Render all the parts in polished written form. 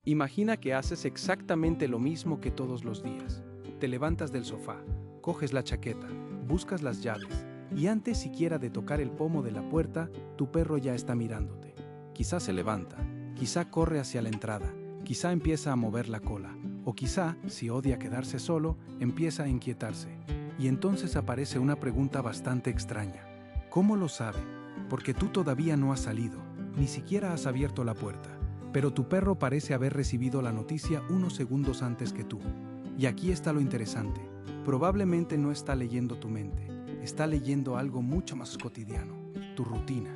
Imagina que haces exactamente lo mismo que todos los días. Te levantas del sofá, coges la chaqueta, buscas las llaves, y antes siquiera de tocar el pomo de la puerta, tu perro ya está mirándote. Quizá se levanta, quizá corre hacia la entrada, quizá empieza a mover la cola, o quizá, si odia quedarse solo, empieza a inquietarse. Y entonces aparece una pregunta bastante extraña. ¿Cómo lo sabe? Porque tú todavía no has salido, ni siquiera has abierto la puerta. Pero tu perro parece haber recibido la noticia unos segundos antes que tú. Y aquí está lo interesante. Probablemente no está leyendo tu mente, está leyendo algo mucho más cotidiano, tu rutina.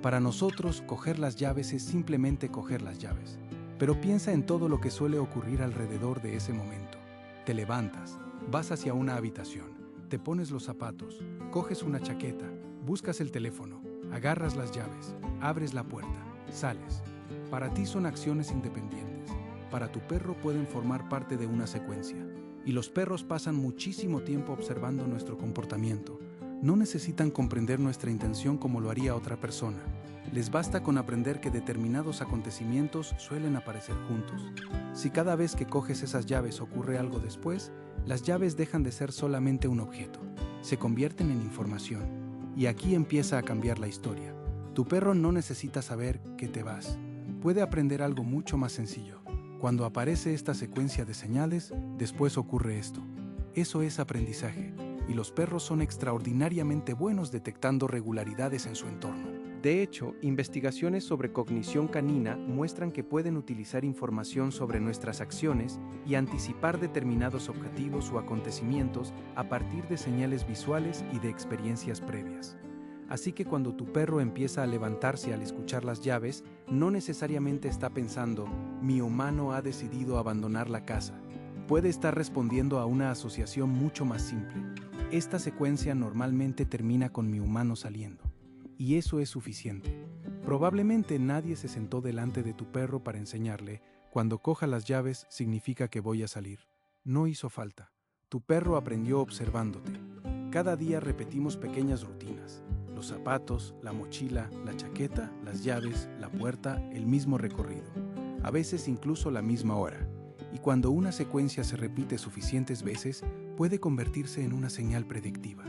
Para nosotros, coger las llaves es simplemente coger las llaves. Pero piensa en todo lo que suele ocurrir alrededor de ese momento. Te levantas, vas hacia una habitación, te pones los zapatos, coges una chaqueta, buscas el teléfono, agarras las llaves, abres la puerta, sales. Para ti son acciones independientes. Para tu perro pueden formar parte de una secuencia. Y los perros pasan muchísimo tiempo observando nuestro comportamiento. No necesitan comprender nuestra intención como lo haría otra persona. Les basta con aprender que determinados acontecimientos suelen aparecer juntos. Si cada vez que coges esas llaves ocurre algo después, las llaves dejan de ser solamente un objeto. Se convierten en información. Y aquí empieza a cambiar la historia. Tu perro no necesita saber que te vas. Puede aprender algo mucho más sencillo. Cuando aparece esta secuencia de señales, después ocurre esto. Eso es aprendizaje, y los perros son extraordinariamente buenos detectando regularidades en su entorno. De hecho, investigaciones sobre cognición canina muestran que pueden utilizar información sobre nuestras acciones y anticipar determinados objetivos o acontecimientos a partir de señales visuales y de experiencias previas. Así que cuando tu perro empieza a levantarse al escuchar las llaves, no necesariamente está pensando, mi humano ha decidido abandonar la casa. Puede estar respondiendo a una asociación mucho más simple. Esta secuencia normalmente termina con mi humano saliendo. Y eso es suficiente. Probablemente nadie se sentó delante de tu perro para enseñarle, cuando coja las llaves significa que voy a salir. No hizo falta. Tu perro aprendió observándote. Cada día repetimos pequeñas rutinas. Los zapatos, la mochila, la chaqueta, las llaves, la puerta, el mismo recorrido. A veces incluso la misma hora. Y cuando una secuencia se repite suficientes veces, puede convertirse en una señal predictiva.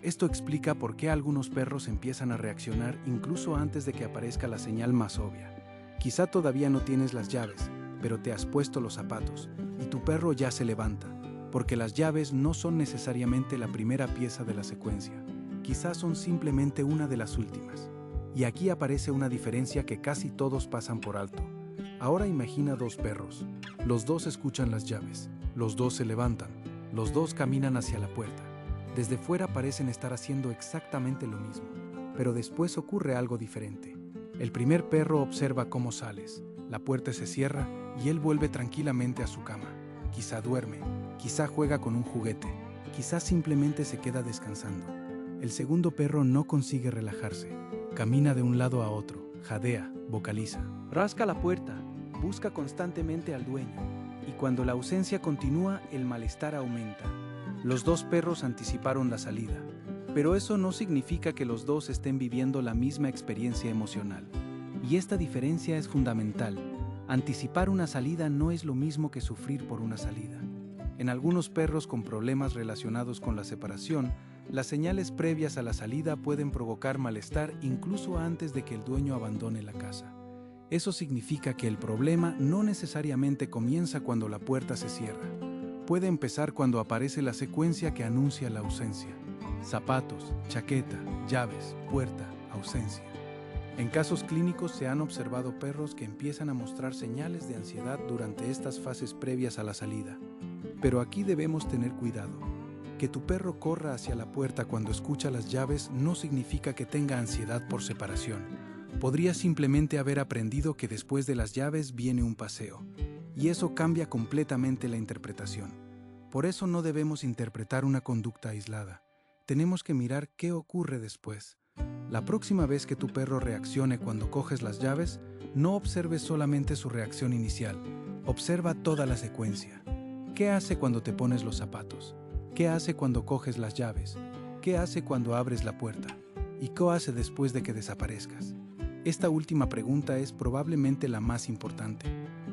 Esto explica por qué algunos perros empiezan a reaccionar incluso antes de que aparezca la señal más obvia. Quizá todavía no tienes las llaves, pero te has puesto los zapatos, y tu perro ya se levanta, porque las llaves no son necesariamente la primera pieza de la secuencia. Quizás son simplemente una de las últimas. Y aquí aparece una diferencia que casi todos pasan por alto. Ahora imagina dos perros. Los dos escuchan las llaves. Los dos se levantan. Los dos caminan hacia la puerta. Desde fuera parecen estar haciendo exactamente lo mismo. Pero después ocurre algo diferente. El primer perro observa cómo sales. La puerta se cierra y él vuelve tranquilamente a su cama. Quizá duerme. Quizá juega con un juguete. Quizá simplemente se queda descansando. El segundo perro no consigue relajarse. Camina de un lado a otro, jadea, vocaliza. Rasca la puerta, busca constantemente al dueño. Y cuando la ausencia continúa, el malestar aumenta. Los dos perros anticiparon la salida. Pero eso no significa que los dos estén viviendo la misma experiencia emocional. Y esta diferencia es fundamental. Anticipar una salida no es lo mismo que sufrir por una salida. En algunos perros con problemas relacionados con la separación, las señales previas a la salida pueden provocar malestar incluso antes de que el dueño abandone la casa. Eso significa que el problema no necesariamente comienza cuando la puerta se cierra. Puede empezar cuando aparece la secuencia que anuncia la ausencia. Zapatos, chaqueta, llaves, puerta, ausencia. En casos clínicos se han observado perros que empiezan a mostrar señales de ansiedad durante estas fases previas a la salida. Pero aquí debemos tener cuidado. Que tu perro corra hacia la puerta cuando escucha las llaves no significa que tenga ansiedad por separación. Podría simplemente haber aprendido que después de las llaves viene un paseo. Y eso cambia completamente la interpretación. Por eso no debemos interpretar una conducta aislada. Tenemos que mirar qué ocurre después. La próxima vez que tu perro reaccione cuando coges las llaves, no observes solamente su reacción inicial. Observa toda la secuencia. ¿Qué hace cuando te pones los zapatos? ¿Qué hace cuando coges las llaves? ¿Qué hace cuando abres la puerta? ¿Y qué hace después de que desaparezcas? Esta última pregunta es probablemente la más importante.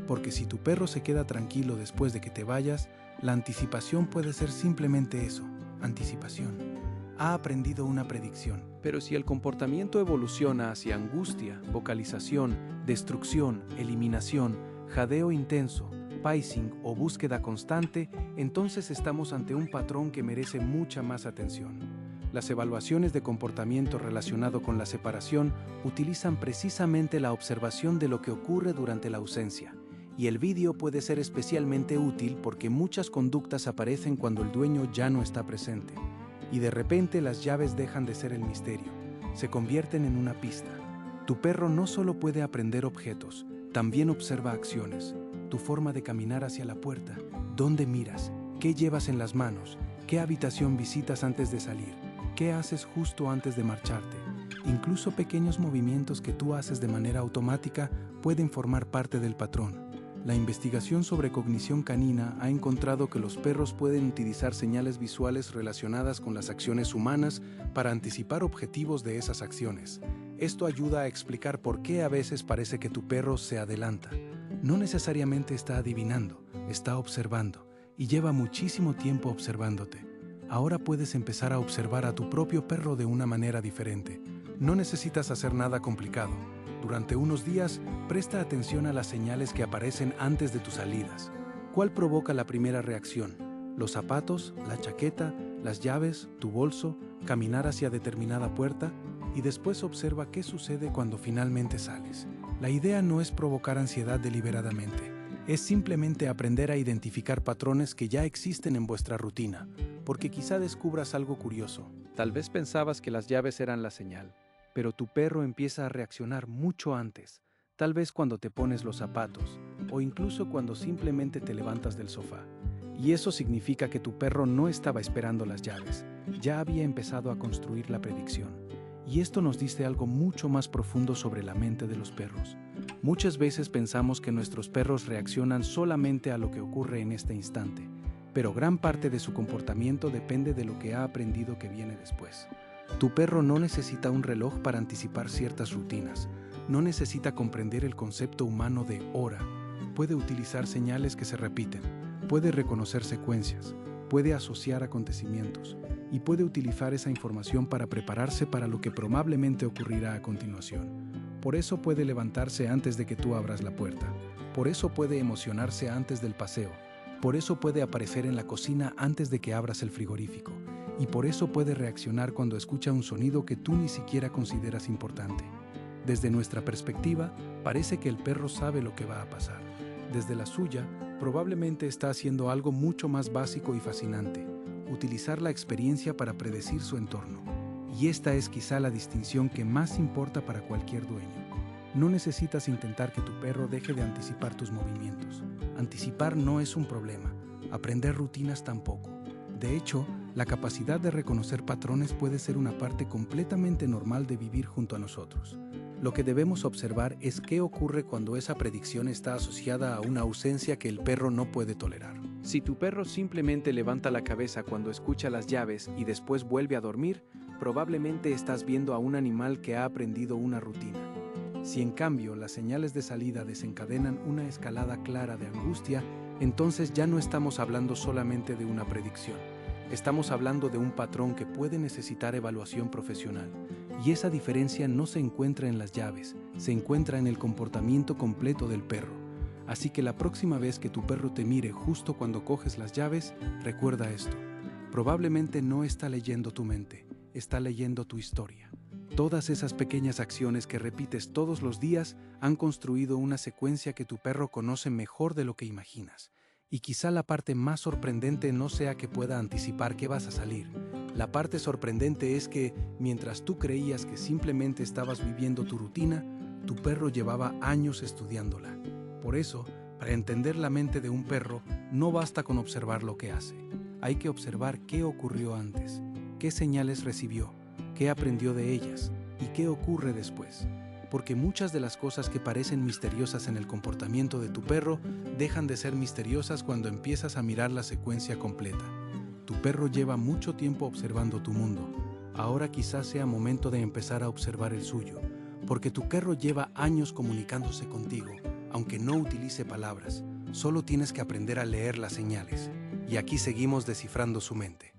Porque si tu perro se queda tranquilo después de que te vayas, la anticipación puede ser simplemente eso, anticipación. Ha aprendido una predicción. Pero si el comportamiento evoluciona hacia angustia, vocalización, destrucción, eliminación, jadeo intenso, pacing o búsqueda constante, entonces estamos ante un patrón que merece mucha más atención. Las evaluaciones de comportamiento relacionado con la separación utilizan precisamente la observación de lo que ocurre durante la ausencia. Y el vídeo puede ser especialmente útil porque muchas conductas aparecen cuando el dueño ya no está presente. Y de repente las llaves dejan de ser el misterio, se convierten en una pista. Tu perro no solo puede aprender objetos, también observa acciones, tu forma de caminar hacia la puerta, dónde miras, qué llevas en las manos, qué habitación visitas antes de salir, qué haces justo antes de marcharte. Incluso pequeños movimientos que tú haces de manera automática pueden formar parte del patrón. La investigación sobre cognición canina ha encontrado que los perros pueden utilizar señales visuales relacionadas con las acciones humanas para anticipar objetivos de esas acciones. Esto ayuda a explicar por qué a veces parece que tu perro se adelanta. No necesariamente está adivinando, está observando, y lleva muchísimo tiempo observándote. Ahora puedes empezar a observar a tu propio perro de una manera diferente. No necesitas hacer nada complicado. Durante unos días, presta atención a las señales que aparecen antes de tus salidas. ¿Cuál provoca la primera reacción? ¿Los zapatos, la chaqueta, las llaves, tu bolso, caminar hacia determinada puerta? Y después observa qué sucede cuando finalmente sales. La idea no es provocar ansiedad deliberadamente. Es simplemente aprender a identificar patrones que ya existen en vuestra rutina, porque quizá descubras algo curioso. Tal vez pensabas que las llaves eran la señal, pero tu perro empieza a reaccionar mucho antes, tal vez cuando te pones los zapatos, o incluso cuando simplemente te levantas del sofá. Y eso significa que tu perro no estaba esperando las llaves, ya había empezado a construir la predicción. Y esto nos dice algo mucho más profundo sobre la mente de los perros. Muchas veces pensamos que nuestros perros reaccionan solamente a lo que ocurre en este instante, pero gran parte de su comportamiento depende de lo que ha aprendido que viene después. Tu perro no necesita un reloj para anticipar ciertas rutinas, no necesita comprender el concepto humano de hora, puede utilizar señales que se repiten, puede reconocer secuencias, puede asociar acontecimientos y puede utilizar esa información para prepararse para lo que probablemente ocurrirá a continuación. Por eso puede levantarse antes de que tú abras la puerta, por eso puede emocionarse antes del paseo, por eso puede aparecer en la cocina antes de que abras el frigorífico. Y por eso puede reaccionar cuando escucha un sonido que tú ni siquiera consideras importante. Desde nuestra perspectiva, parece que el perro sabe lo que va a pasar. Desde la suya, probablemente está haciendo algo mucho más básico y fascinante, utilizar la experiencia para predecir su entorno. Y esta es quizá la distinción que más importa para cualquier dueño. No necesitas intentar que tu perro deje de anticipar tus movimientos. Anticipar no es un problema, aprender rutinas tampoco. De hecho, la capacidad de reconocer patrones puede ser una parte completamente normal de vivir junto a nosotros. Lo que debemos observar es qué ocurre cuando esa predicción está asociada a una ausencia que el perro no puede tolerar. Si tu perro simplemente levanta la cabeza cuando escucha las llaves y después vuelve a dormir, probablemente estás viendo a un animal que ha aprendido una rutina. Si en cambio las señales de salida desencadenan una escalada clara de angustia, entonces ya no estamos hablando solamente de una predicción. Estamos hablando de un patrón que puede necesitar evaluación profesional. Y esa diferencia no se encuentra en las llaves, se encuentra en el comportamiento completo del perro. Así que la próxima vez que tu perro te mire justo cuando coges las llaves, recuerda esto. Probablemente no está leyendo tu mente, está leyendo tu historia. Todas esas pequeñas acciones que repites todos los días han construido una secuencia que tu perro conoce mejor de lo que imaginas. Y quizá la parte más sorprendente no sea que pueda anticipar que vas a salir. La parte sorprendente es que, mientras tú creías que simplemente estabas viviendo tu rutina, tu perro llevaba años estudiándola. Por eso, para entender la mente de un perro, no basta con observar lo que hace. Hay que observar qué ocurrió antes, qué señales recibió, qué aprendió de ellas y qué ocurre después. Porque muchas de las cosas que parecen misteriosas en el comportamiento de tu perro dejan de ser misteriosas cuando empiezas a mirar la secuencia completa. Tu perro lleva mucho tiempo observando tu mundo. Ahora quizás sea momento de empezar a observar el suyo, porque tu perro lleva años comunicándose contigo, aunque no utilice palabras, solo tienes que aprender a leer las señales. Y aquí seguimos descifrando su mente.